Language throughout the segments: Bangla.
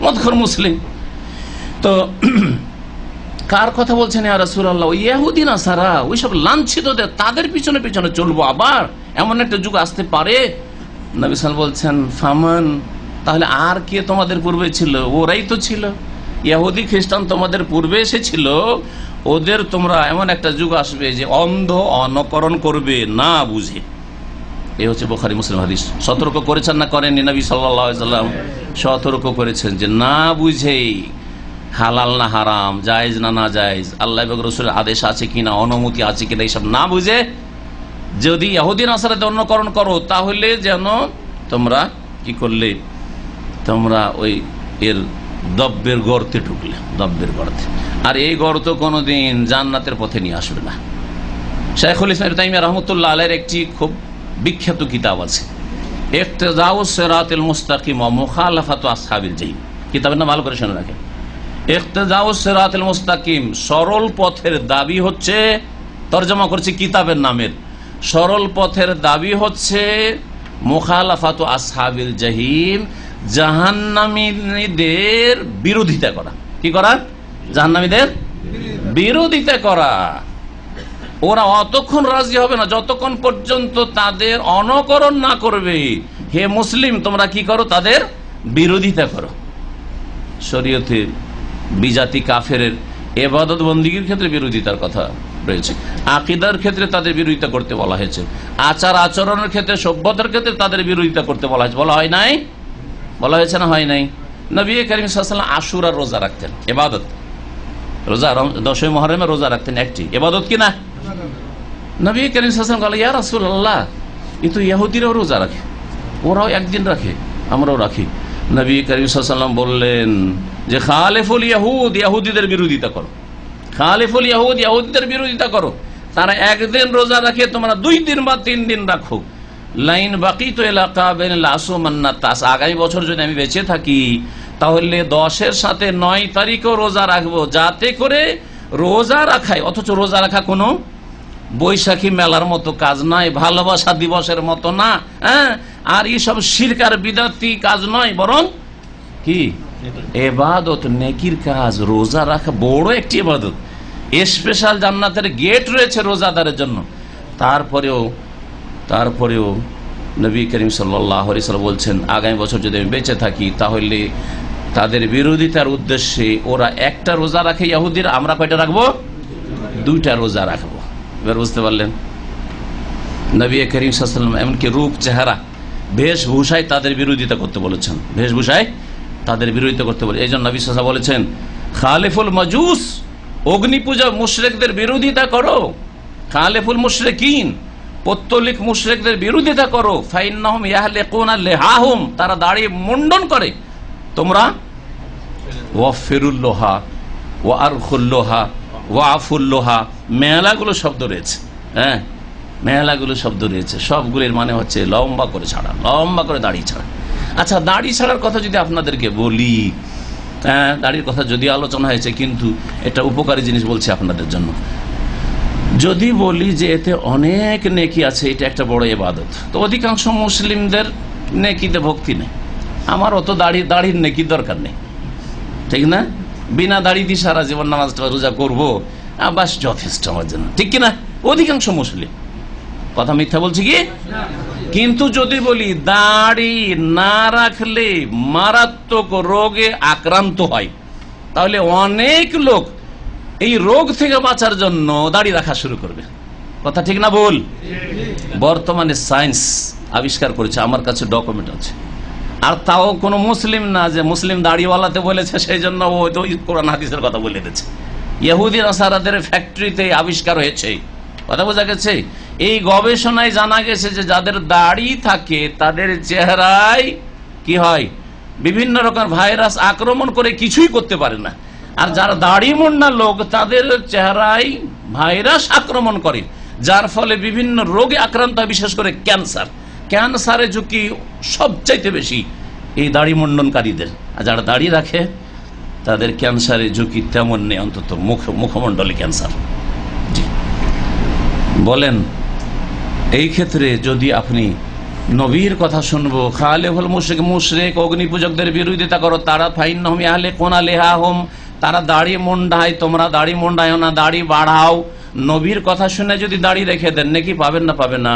মদখোর মুসলিম। তো কার কথা বলছেন ইয়া রাসূলুল্লাহ? ইহুদি নাসারা, ওইসব লাঞ্ছিতদের, তাদের পিছনে পিছনে চলবো আবার, এমন একটা যুগ আসতে পারে। নবী সাল্লাল্লাহু আলাইহি ওয়াসাল্লাম বলছেন ফামান, তাহলে আর কে তোমাদের পূর্বে ছিল? ওরাই তো ছিল, ইহুদি খ্রিস্টান তোমাদের পূর্বে এসেছিল। ওদের তোমরা এমন একটা যুগ আসবে যে অন্ধ অনুকরণ করবে না বুঝে। এই হচ্ছে বুখারী মুসলিম হাদিস। সতর্ক করেছেন না করেননি নবী সাল্লাল্লাহু আলাইহি ওয়াসাল্লাম? সতর্ক করেছেন যে না বুঝেই হালাল না হারাম, জায়েজ না না জায়েজ, আল্লাহ এবং রাসূলের আদেশ আছে কিনা, অনুমতি আছে কিনা, এইসব না বুঝে যদি ইহুদি নাসারাদের অনুকরণ করো, তাহলে যেন তোমরা কি করলে, তোমরা ওই এর দব্বের গর্তে ঢুকলে, দব্বের গর্তে। আর এই গর্ত কোনোদিন জান্নাতের পথে নিয়ে আসবে না। শাইখুল ইসলাম ইবনে তাইমিয়া রাহমাতুল্লাহ আলাইহির একটি খুব বিখ্যাত কিতাব আছে, ইকতিদাউস সিরাতিল মুস্তাকিম ওয়া মুখালাফাতু আসহাবিল জাহিম। কিতাবের নাম ভালো করে শুনে রাখেন, ইকতিদাউস সিরাতিল মুস্তাকিম, সরল পথের দাবি হচ্ছে, তরজমা করছি কিতাবের নামের, সরল পথের দাবি হচ্ছে মুখালাফাতু আসহাবিল জাহিম, জাহান্নামীদের বিরোধিতা করা। কি করা? জাহান্নামীদের বিরোধিতা করা। ওরা অতক্ষণ রাজি হবে না যতক্ষণ পর্যন্ত তাদের অনুকরণ না করবে। হে মুসলিম, তোমরা কি করো? তাদের বিরোধিতা করো। শরীয়তে বিজাতি কাফেরের ইবাদত বন্দেগীর ক্ষেত্রে বিরোধিতার কথা রয়েছে, আকীদার ক্ষেত্রে তাদের বিরোধিতা করতে বলা হয়েছে, আচার আচরণের ক্ষেত্রে, সভ্যতার ক্ষেত্রে তাদের বিরোধিতা করতে বলা হয়েছে। বলা হয় নাই? বলা হয়েছে না হয় নাই? নবী করিম সাল্লাল্লাহু আলাইহি ওয়াসাল্লাম আশুরার রোজা রাখতেন, ইবাদত। রোজা 10ই মুহররমে রোজা রাখতেন, একটি ইবাদত কি না? নবী করিম সাল্লাল্লাহু আলাইহি ওয়াসাল্লাম বলেন, ইয়া রাসূলুল্লাহ, এ তো ইহুদিরাও রোজা রাখে, ওরাও একদিন রাখে, আমরাও রাখি। নবী করিম সাল্লাল্লাহু আলাইহি ওয়াসাল্লাম বললেন যে খালিফুল ইয়াহুদ, ইহুদিদের বিরোধিতা করো। খালিফুল ইয়াহুদ, ইহুদিদের বিরোধিতা করো। তারা একদিন রোজা রাখে, তোমরা 2 দিন বা 3 দিন রাখো। লাইন বাকিতু ইলা কাবিন লাসুমান্না তাস, আগামী বছর যদি আমি বেঁচে থাকি তাহলে 10-এর সাথে 9 তারিখও রোজা রাখবো, যাতে করে রোজা রাখায়, অথচ রোজা রাখা কোনো বৈশাখী মেলার মতো কাজ নয়, ভালোবাসা দিবসের মতো না, হ্যাঁ, আর এইসব শিরক আর বিদআতি কাজ নয়, বরং কি ইবাদত, নেকির কাজ। রোজা রাখা বড় একটি ইবাদত, স্পেশাল জান্নাতের গেট রয়েছে রোজাদারের জন্য। তারপরেও নবী করিম সাল্লাল্লাহু আলাইহি ওয়াসাল্লাম বলছেন, আগামী বছর যদি আমি বেঁচে থাকি তাহলে তাদের বিরোধিতার উদ্দেশ্যে ওরা একটা রোজা রাখে ইহুদিরা, আমরা কয়টা রাখবো? 2টা রোজা রাখবো। এবার বুঝতে পারলেন? নবী করিম সাল্লাল্লাহু আলাইহি ওয়াসাল্লাম এমনকি রূপ, চেহারা, বেশভূষায় তাদের বিরোধিতা করতে বলেছেন, বেশভূষায় তাদের বিরোধিতা করতে বলে। এই জন্য নবী সাল্লাল্লাহু আলাইহি ওয়াসাল্লাম বলেছেন, খালিফুল মাজুস, অগ্নি পূজা মুশরিকদের বিরোধিতা করো। খালিফুল মুশরিকিন, পৌত্তলিক মুশরিকদের বিরোধিতা করো। ফাইন্নাহুম ইয়াহলিকুনা লিহাহুম, তারা দাড়ি মুন্ডন করে, তোমরা ওয়াফিরুল্লাহা ওয়া আরখুল্লাহা ওয়া আফুল্লাহা, মেলাগুলো শব্দ রয়েছে, হ্যাঁ, মেলাগুলো শব্দ রয়েছে, সবগুলির মানে হচ্ছে লম্বা করে ছাড়া, লম্বা করে দাড়ি ছাড়া। আচ্ছা, দাড়ি ছাড়ার কথা যদি আপনাদেরকে বলি, হ্যাঁ, দাড়ির কথা যদি আলোচনা হয়েছে, কিন্তু এটা উপকারী জিনিস বলছি আপনাদের জন্য। যদি বলি যে এতে অনেক নেকি আছে, এটা একটা বড় ইবাদত, তো অধিকাংশ মুসলিমদের নেকিতে ভক্তি নেই। আমার অত দাড়ির নেকি দরকার নেই, ঠিক না? বিনা দাড়ি দিয়ে সারা জীবন নামাজটা রোজা করবো, বাস যথেষ্ট আমার জন্য, ঠিক কিনা? অধিকাংশ মুসলিম, কথা মিথ্যা বলছি কি? কিন্তু যদি বলি দাড়ি না রাখলে মারাত্মক রোগে আক্রান্ত হয়, তাহলে অনেক লোক এই রোগ থেকে বাঁচার জন্য দাড়ি রাখা শুরু করবে। কথা ঠিক না ভুল? বর্তমানে সায়েন্স আবিষ্কার করেছে, আমার কাছে ডকুমেন্ট আছে, আর তাও কোনো মুসলিম না যে মুসলিম দাড়িওয়ালাতে বলেছে সেই জন্য ও তো কোরআন হাদিসের কথা বলে দিচ্ছে। ইহুদি নাসারাদের ফ্যাক্টরিতে আবিষ্কার হয়েছে, কথা বোঝা গেছে। এই গবেষণায় জানা গেছে যে যাদের দাড়ি থাকে তাদের চেহারায় কি হয়, বিভিন্ন রকম ভাইরাস আক্রমণ করে কিছুই করতে পারে না, আর যারা দাড়ি মুন্না লোক তাদের চেহারায় ভাইরাস আক্রমণ করে, যার ফলে বিভিন্ন রোগে আক্রান্ত হয়, বিশেষ করে ক্যান্সারের ঝুঁকি সবচাইতে বেশি এই দাড়ি মুন্ডনকারীদের। আর যারা দাড়ি রাখে তাদের ক্যান্সারের ঝুঁকি তেমন নেই, অন্তত মুখমণ্ডলে ক্যান্সার। জি বলেন, এই ক্ষেত্রে যদি আপনি নবীর কথা শুনবো। খালেফুল মুশরিক, মুশরিক অগ্নি পূজকদের বিরোধিতা করো, তারা ফাইন্নহুম ইয়াহলিকুনা লিহাহুম, তারা দাড়ি মুন্ডায়, তোমরা দাড়ি মুন্ডায় না, দাড়ি বাড়াও। নবীর কথা শুনে যদি দাড়ি রেখে দেন নেকি পাবেন না পাবেন না?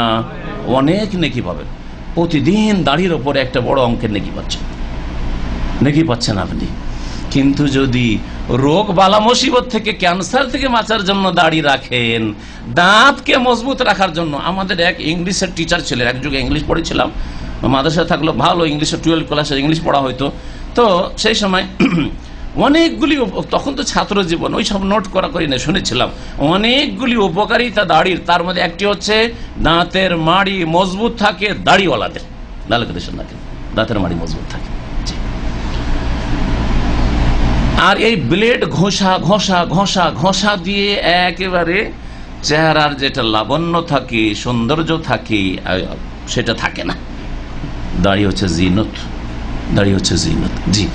অনেক নেকি পাবেন। প্রতিদিন দাড়ির ওপরে একটা বড় অঙ্কের নেকি পাচ্ছেন, নেকি পাচ্ছেন আপনি। কিন্তু যদি রোগ বালা মুসিবত থেকে, ক্যান্সার থেকে বাঁচার জন্য দাড়ি রাখেন, দাঁতকে মজবুত রাখার জন্য। আমাদের এক ইংলিশের টিচার ছিলেন, এক যুগে ইংলিশ পড়েছিলাম, মাদ্রাসা থাকলো ভালো ইংলিশে 12 ক্লাসে ইংলিশ পড়া হইতো। তো সেই সময় অনেকগুলি, তখন তো ছাত্র জীবন, ওই সব নোট করা করি না, শুনেছিলাম অনেকগুলি উপকারিতা দাড়ির। তার মধ্যে একটি হচ্ছে দাঁতের মাড়ি মজবুত থাকে দাড়িওয়ালাদের, দাঁতের মাড়ি মজবুত থাকে। আর এই ব্লেড ঘষা ঘষা ঘষা ঘষা দিয়ে একেবারে চেহারার যেটা লাবণ্য থাকে, সৌন্দর্য থাকে, সেটা থাকে না। দাড়ি হচ্ছে জিনত, দাড়ি হচ্ছে জিনত। জি,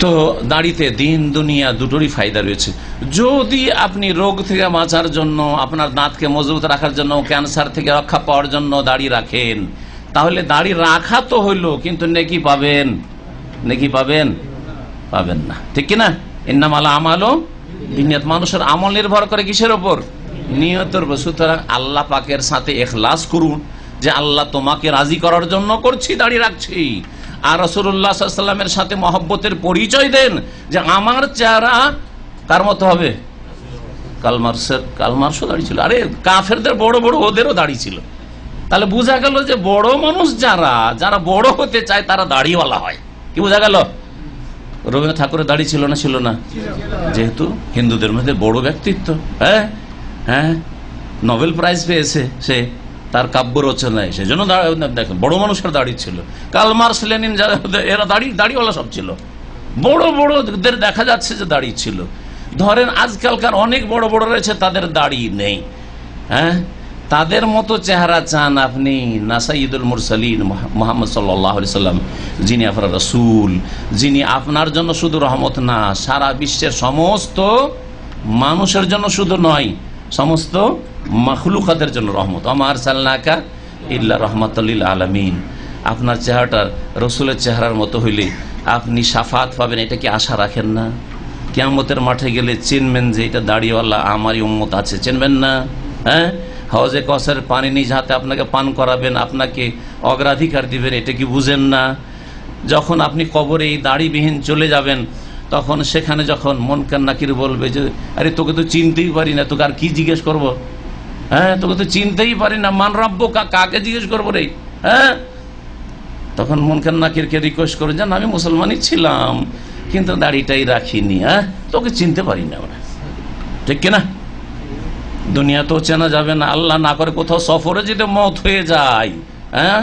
তো দাড়িতে দিন দুনিয়া দুটোরই ফায়দা রয়েছে। যদি আপনি রোগ থেকে বাঁচার জন্য, আপনার দাঁতকে মজবুত রাখার জন্য, ক্যান্সার থেকে রক্ষা পাওয়ার জন্য দাড়ি রাখেন, তাহলে দাড়ি রাখা তো হইল, কিন্তু নেকি পাবেন? নেকি পাবেন? পাবেন না, ঠিক কিনা? ইন্নামাল আমালু বিনিয়াত। মানুষের আমল নির্ভর করে কিসের ওপর? নিয়তের উপর। সুতরাং আল্লাহ পাকের সাথে ইখলাস করুন যে আল্লাহ তোমাকে রাজি করার জন্য করছি, দাড়ি রাখছি। আর রাসূলুল্লাহ সাল্লাল্লাহু আলাইহি ওয়াসাল্লামের সাথে মহব্বতের পরিচয় দেন যে আমার চেহারা কার মতো হবে? কালমার্সও দাড়ি ছিল। আরে কাফেরদের বড় বড়, ওদেরও দাড়ি ছিল। তাহলে বোঝা গেল যে বড় মানুষ যারা বড় হতে চায় তারা দাড়িওয়ালা হয়। কি বোঝা গেল? রবীন্দ্রনাথ ঠাকুরের দাড়ি ছিল না? ছিল না? যেহেতু হিন্দুদের মধ্যে বড় ব্যক্তিত্ব, হ্যাঁ হ্যাঁ, নোবেল প্রাইজ পেয়েছে সে তার কাব্য রচনায়, সেজন্য দেখেন বড় মানুষের দাড়ি ছিল। কার্ল মার্কস, লেনিন, এরা দাড়িওয়ালা সব ছিল। বড় বড়দের দেখা যাচ্ছে যে দাড়ি ছিল। ধরেন আজকালকার অনেক বড় বড় রয়েছে, তাদের দাড়ি নেই। হ্যাঁ, তাদের মতো চেহারা চান আপনি না সাইয়্যিদুল মুরসালিন মুহাম্মদ সাল্লাল্লাহু আলাইহি সাল্লাম, যিনি আপনার রাসূল, যিনি আপনার জন্য শুধু রহমত না, সারা বিশ্বের সমস্ত মানুষের জন্য শুধু নয়, সমস্ত মাখলুকাতের জন্য রহমত। ওয়া মা আরসালনাকা ইল্লা রাহমাতাল লিল আলামিন। আপনার চেহারাটা রসুলের চেহারার মতো হইলে আপনি শাফাত পাবেন, এটা কি আশা রাখেন না? কিয়ামতের মাঠে গেলে চিনবেন যে এটা দাড়িওয়ালা আমারই উম্মত আছে, চিনবেন না? হ্যাঁ, হাউজে কাউসারের পানি নিজ হাতে আপনাকে পান করাবেন, আপনাকে অগ্রাধিকার দিবেন, এটা কি বুঝেন না? যখন আপনি কবরে এই দাড়িবিহীন চলে যাবেন, তখন সেখানে যখন মুনকার নাকির বলবে যে আরে তোকে তো চিনতেই পারি না, তোকে আর কি জিজ্ঞেস করবো? হ্যাঁ, তোকে তো চিনতেই পারি না, মান রাব্বো, কাকে জিজ্ঞেস করবো রে? হ্যাঁ, তখন মুনকার নাকিরকে রিকোয়েস্ট করে যান, আমি মুসলমানই ছিলাম কিন্তু দাড়িটাই রাখিনি, হ্যাঁ তোকে চিনতে পারি না আমরা, ঠিক কিনা? দুনিয়া তো চেনা যাবে না, আল্লাহ না করে কোথাও সফরে যদি মত হয়ে যায়, হ্যাঁ,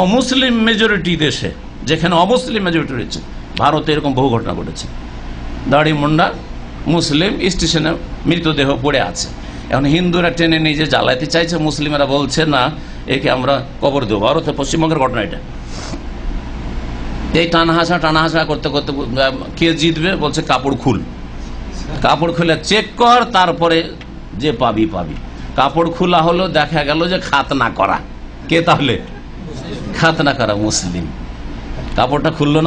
অমুসলিম মেজরিটি দেশে, যেখানে অমুসলিম মেজরিটি রয়েছে, ভারতে এরকম বহু ঘটনা ঘটেছে। দাড়ি মুন্ডা মুসলিম স্টেশনে মৃতদেহ পড়ে আছে। এখন হিন্দুরা টেনে নিয়ে যে জ্বালাইতে চাইছে, মুসলিমেরা বলছে না, একে আমরা কবর দেবো। ভারতে পশ্চিমবঙ্গের ঘটনা এটা। এই টানাহাসা করতে করতে কে জিতবে? বলছে কাপড় খুল, কাপড় খুলে চেক কর, তারপরে যে পাবি। কাপড় খোলা হলো, দেখা গেল যে খাতনা করা। কে তাহলে? খাতনা করা মুসলিম। কাপড়টা খুললো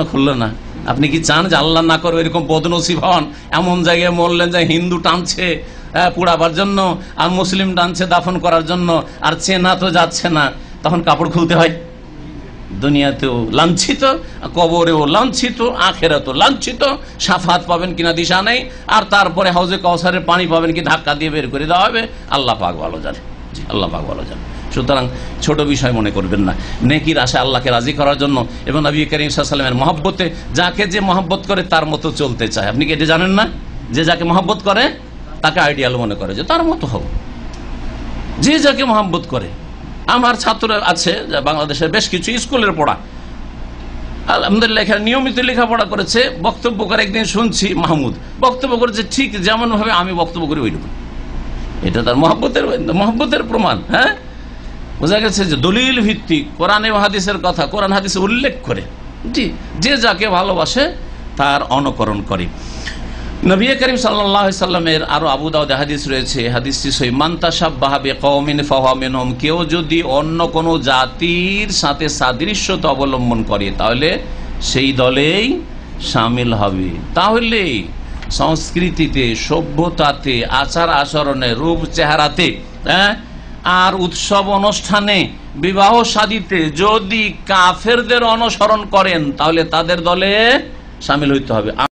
না? আপনি কি চান যে আল্লাহ না করো এরকম বদনসিব হন, এমন জায়গায় মরলেন যে হিন্দু টানছে পুড়াবার জন্য আর মুসলিম টানছে দাফন করার জন্য, আর চেনা তো যাচ্ছে না, তখন কাপড় খুলতে হয়? দুনিয়াতেও লাঞ্ছিত, কবরেও লাঞ্ছিত, আখেরাতেও লাঞ্ছিত। শাফাত পাবেন কিনা দিশা নেই, আর তারপরে হাউজে কাউসারের পানি পাবেন কি ধাক্কা দিয়ে বের করে দেওয়া হবে, আল্লাহ পাক ভালো জানে। জি, আল্লাহ পাক ভালো জানে। সুতরাং ছোট বিষয় মনে করবেন না, নেকির আশা আল্লাহকে রাজি করার জন্য এবং নবী করিম সাল্লাল্লাহু আলাইহি ওয়াসাল্লামের মহব্বতে, যাকে যে মহব্বত করে তার মতো চলতে চায়। আপনি কি এটা জানেন না যে যাকে মহব্বত করে তাকে আইডিয়াল মনে করে যে তার মতো হব? যে যাকে মহব্বত করে। আমার ছাত্র আছে বাংলাদেশের বেশ কিছু স্কুলের পড়া, আলহামদুলিল্লাহ এখানে নিয়মিত লেখাপড়া করেছে। বক্তব্য করে একদিন শুনছি, মাহমুদ বক্তব্য করেছে ঠিক যেমন ভাবে আমি বক্তব্য করি ওইরকম। এটা তার মহব্বতের প্রমাণ। হ্যাঁ, বোঝা গেছে যে দলিল ভিত্তিক কোরআন এবং হাদিসের কথা কোরআন হাদিসে উল্লেখ করে। জি, যে যাকে ভালোবাসে তার অনুকরণ করে। নবী করিম সাল্লাল্লাহু আলাইহি সাল্লামের আরো আবু দাউদে হাদিস রয়েছে, হাদিসটি সহিহ, মান তাশাব্বাহা বিকওমিন ফাহুয়া মিনহুম, কেউ যদি অন্য কোন জাতির সাথে সাদৃশ্যতা অবলম্বন করে তাহলে সেই দলেই শামিল হবে। তাহলে সংস্কৃতিতে, সভ্যতাতে, আচার আচরণে, রূপ চেহারাতে, আর উৎসব অনুষ্ঠানে, বিবাহ শাদীতে যদি কাফেরদের অনুসরণ করেন তাহলে তাদের দলে শামিল হইতে হবে।